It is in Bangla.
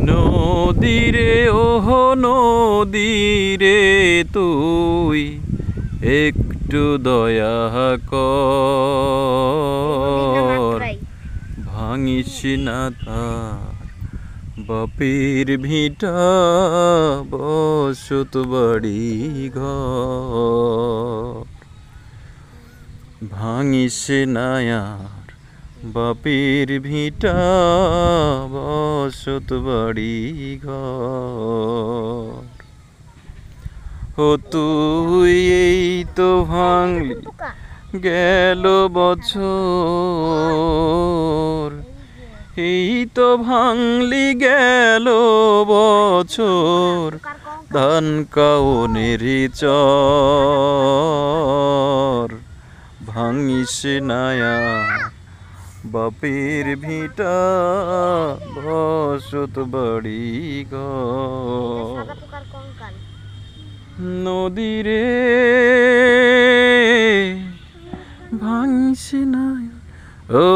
নদীরে ওহ নদীরে তুই একটু দয়া কর, ভাঙিস না তার বাপের ভিটা বসত বাড়ি ঘর। ভাঙিস না আর বাপের ভিটা বসত বাড়ি ঘর। ও তুই এই তো ভাঙলি গেল বছর, এই তো ভাঙলি গেল বছর, ধান কাউনের চর। ভাঙিস নায়া বাপের ভিটা বসত বাড়ি ঘর। নদীরে ভাঙিস না ও